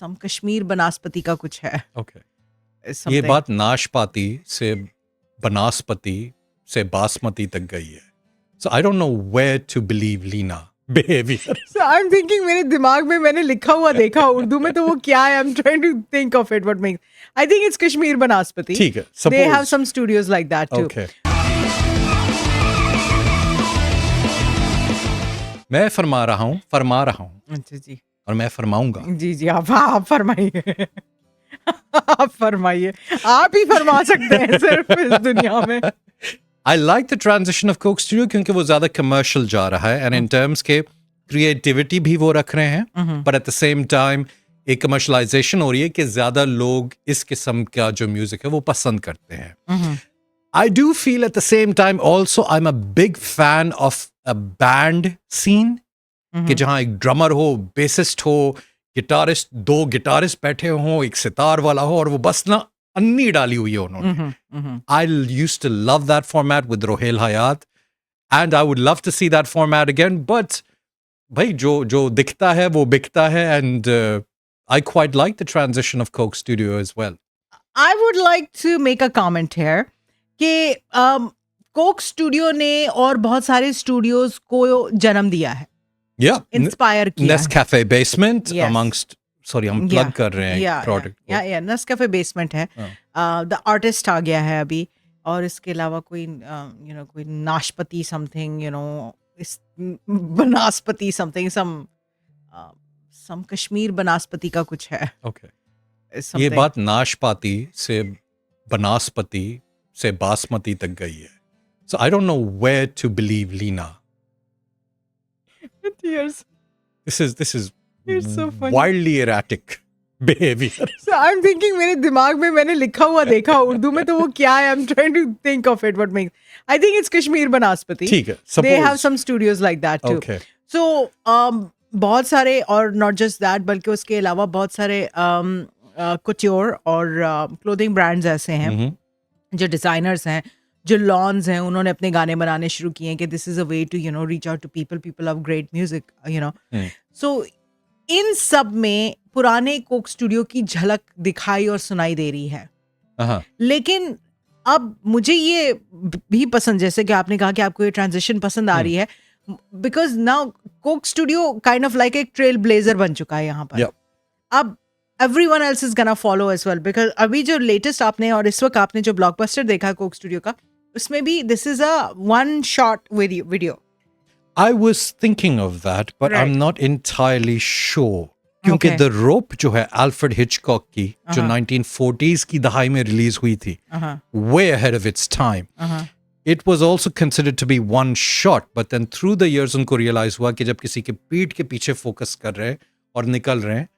सम कश्मीर बनास्पति का कुछ है. Okay. Is ये something. बात नाशपाती से बनास्पति से बासमती तक गई है. So I don't know where to believe Leena behavior. So I'm thinking मेरे दिमाग में मैंने लिखा हुआ देखा उर्दू में तो वो क्या है. I'm trying to think of it. What makes? I think it's Kashmir Banaspati. ठीक है. They have Suppose. some studios like that too. Okay. मैं फरमा रहा हूँ अच्छा जी. और मैं फरमाऊंगा. जी जी आप फरमाइए. आप फरमाइए. आप ही फरमा सकते हैं सिर्फ इस दुनिया में. I like the transition of Coke Studio क्योंकि वो ज़्यादा commercial जा रहा है and in terms के creativity भी वो रख रहे हैं but at the same time एक commercialization हो रही है कि ज़्यादा लोग इस किस्म का जो music है वो पसंद करते हैं. I do feel at the same time also I'm a big fan of a band scene कि जहाँ एक ड्रमर हो, बेसिस्ट हो, गिटारिस्ट, 2 गिटारिस्ट बैठे हों, एक सितार वाला हो और वो बस ना अन्नी डाली हुई है उन्होंने. I used to love that format with Rohel Hayat and I would love to see that format again but भाई जो दिखता है वो बिकता है and I quite like the transition of Coke Studio as well. I would like to make a comment here कि Coke studio ने और बहुत सारे स्टूडियोज को जन्म दिया है. Yeah. इंस्पायर किया है. Nescafe Basement Yes. amongst sorry हम plug कर रहे हैं प्रोडक्ट को. या नेस्कैफे बेसमेंट है. द आर्टिस्ट आ गया है अभी और इसके अलावा कोई कोई नाशपति समथिंग इस बनास्पति समथिंग सम कश्मीर बनास्पति का कुछ है. Okay. Is ये something. बात नाशपाती से बनास्पति से बासमती तक गई है. So I don't know where to believe Leena. Tears. This is You're so funny. wildly erratic behavior. So I'm thinking मेरे दिमाग में मैंने लिखा हुआ देखा उर्दू में तो वो क्या है. I'm trying to think of it. What makes? I think it's Kashmir Banaspati. ठीक है. They Suppose. have some studios like that too. Okay. So बहुत सारे और not just that बल्कि उसके अलावा बहुत सारे couture और clothing brands ऐसे हैं जो designers हैं, जो lawns हैं, उन्होंने अपने गाने बनाने शुरू किए हैं कि this is a way to reach out to people love great music. So इन सब में पुराने कोक स्टूडियो की झलक दिखाई और सुनाई दे रही है. लेकिन अब मुझे ये भी पसंद, जैसे कि आपने कहा कि आपको ये ट्रांजिशन पसंद आ रही है, because now Coke studio kind of like एक ट्रेल ब्लेजर बन चुका है यहाँ पर. अब everyone else is gonna follow as well because अभी जो लेटेस्ट आपने और इस वक्त आपने जो ब्लॉकबस्टर देखा है कोक स्टूडियो का, उसमें भी this is a one shot video. I was thinking of that, but Right. I'm not entirely sure. क्योंकि Okay. The Rope जो है Alfred Hitchcock की जो 1940s की दहाई में रिलीज हुई थी, way ahead of its time. It was also considered to be one shot, but then through the years उनको realize हुआ कि जब किसी के पीठ के पीछे फोकस कर रहे हैं और निकल रहे हैं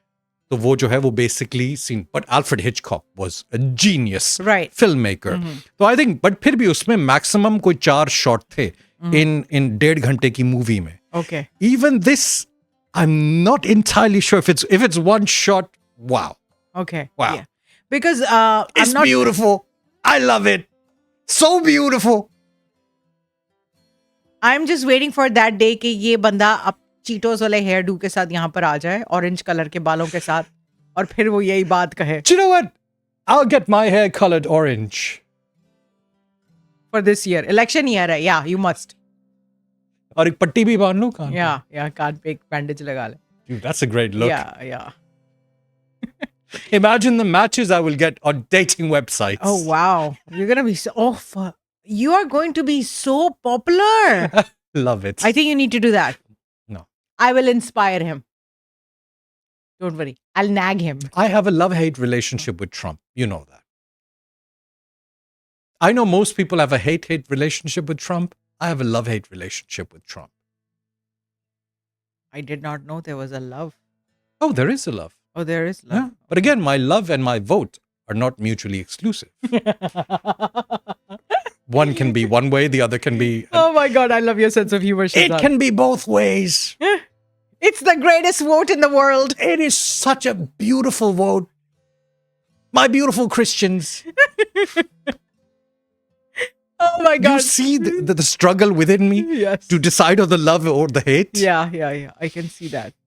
तो वो जो है वो basically scene. But Alfred Hitchcock was a genius Right. filmmaker. तो I think, but फिर भी उसमें maximum कोई 4 shot थे in 1.5 घंटे की मूवी में. Okay. Even this, I'm not entirely sure if it's one shot. Wow, Okay. Wow. Yeah. Because it's I'm not beautiful. I love it. So beautiful. I'm just waiting for that day कि ये बंदा अब Cheetos वाले hair do के साथ यहाँ पर आ जाए, ऑरेंज कलर के बालों के साथ, और फिर वो यही बात कहे. Do you know what? I'll get my hair colored orange. For this year, election year है. Yeah, you must. और एक पट्टी भी बांध लो कान पे. Yeah, कान पे एक बैंडेज लगा ले. Dude, that's a great look. Yeah. Imagine the matches I will get on dating websites. Oh wow, you're gonna be you are going to be so popular. Love it. I think you need to do that. No. I will inspire him. Don't worry, I'll nag him. I have a love-hate relationship with Trump. You know that. I know most people have a hate-hate relationship with Trump. I have a love-hate relationship with Trump. I did not know there was a love. Oh, there is a love. Oh, there is Yeah. love. But again, my love and my vote are not mutually exclusive. One can be one way, the other can be... Oh my God, I love your sense of humor, It Shazad. can be both ways. It's the greatest vote in the world. It is such a beautiful vote. My beautiful Christians. Oh my God. You see the struggle within me Yes. to decide on the love or the hate? Yeah. I can see that.